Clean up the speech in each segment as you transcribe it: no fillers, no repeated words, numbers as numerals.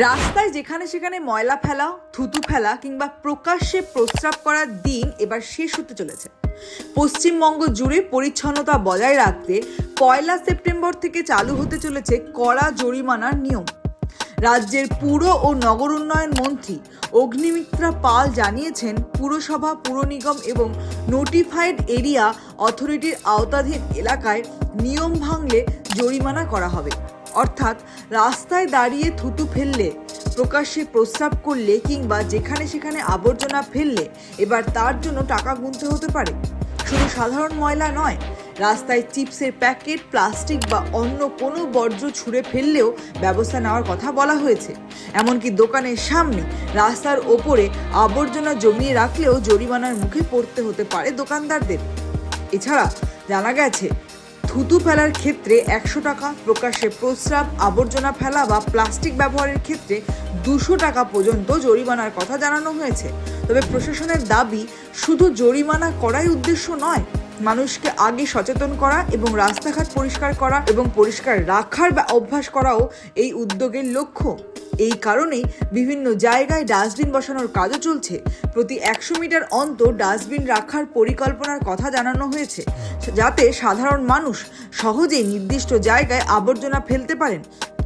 রাস্তায় যেখানে সেখানে ময়লা ফেলা, থুতু ফেলা কিংবা প্রকাশ্যে প্রস্রাব করার দিন এবার শেষ হতে চলেছে। পশ্চিমবঙ্গ জুড়ে পরিচ্ছন্নতা বজায় রাখতে 1 সেপ্টেম্বর থেকে চালু হতে চলেছে কড়া জরিমানার নিয়ম। রাজ্যের পুর ও নগর উন্নয়ন মন্ত্রী অগ্নিমিত্রা পাল জানিয়েছেন, পুরসভা, পুর নিগম এবং নোটিফাইড এরিয়া অথরিটির আওতাধীন এলাকায় নিয়ম ভাঙলে জরিমানা করা হবে। অর্থাৎ রাস্তায় দাঁড়িয়ে থুতু ফেললে, প্রকাশ্যে প্রস্রাব করলে কিংবা যেখানে সেখানে আবর্জনা ফেললে এবার তার জন্য টাকা গুনতে হতে পারে। শুধু সাধারণ ময়লা নয়, রাস্তায় চিপসের প্যাকেট, প্লাস্টিক বা অন্য কোনো বর্জ্য ছুঁড়ে ফেললেও ব্যবস্থা নেওয়ার কথা বলা হয়েছে। এমনকি দোকানের সামনে, রাস্তার ওপরে আবর্জনা জমিয়ে রাখলেও জরিমানার মুখে পড়তে হতে পারে দোকানদারদের। এছাড়া জানা গেছে, থুতু ফেলার ক্ষেত্রে 100 টাকা, প্রকাশ্যে প্রস্রাব, আবর্জনা ফেলা বা প্লাস্টিক ব্যবহারের ক্ষেত্রে 200 টাকা পর্যন্ত জরিমানার কথা জানানো হয়েছে। তবে প্রশাসনের দাবি, শুধু জরিমানা করাই উদ্দেশ্য নয়, মানুষকে আগে সচেতন করা এবং রাস্তাঘাট পরিষ্কার করা এবং পরিষ্কার রাখার অভ্যাস করাও এই উদ্যোগের লক্ষ্য। এই কারণেই বিভিন্ন জায়গায় ডাস্টবিন বসানোর কাজও চলছে। প্রতি 100 মিটার অন্তর ডাস্টবিন রাখার পরিকল্পনার কথা জানানো হয়েছে, যাতে সাধারণ মানুষ সহজেই নির্দিষ্ট জায়গায় আবর্জনা ফেলতে পারেন।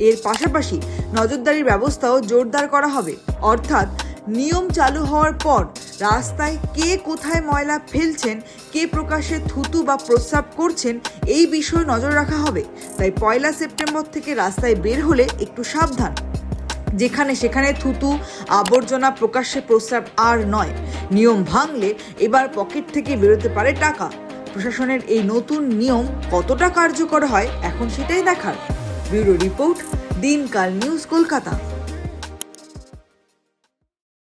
এর পাশাপাশি নজরদারির ব্যবস্থাও জোরদার করা হবে। অর্থাৎ নিয়ম চালু হওয়ার পর রাস্তায় কে কোথায় ময়লা ফেলছেন, কে প্রকাশ্যে থুতু বা প্রস্রাব করছেন, এই বিষয়ে নজর রাখা হবে। তাই 1 সেপ্টেম্বর থেকে রাস্তায় বের হলে একটু সাবধান। যেখানে সেখানে থুতু, আবর্জনা, প্রকাশ্যে প্রস্রাব আর নয়। নিয়ম ভাঙলে এবার পকেট থেকে বেরোতে পারে টাকা। প্রশাসনের এই নতুন নিয়ম কতটা কার্যকর হয় এখন সেটাই দেখার। ব্যুরো রিপোর্ট, দিনকাল নিউজ, কলকাতা।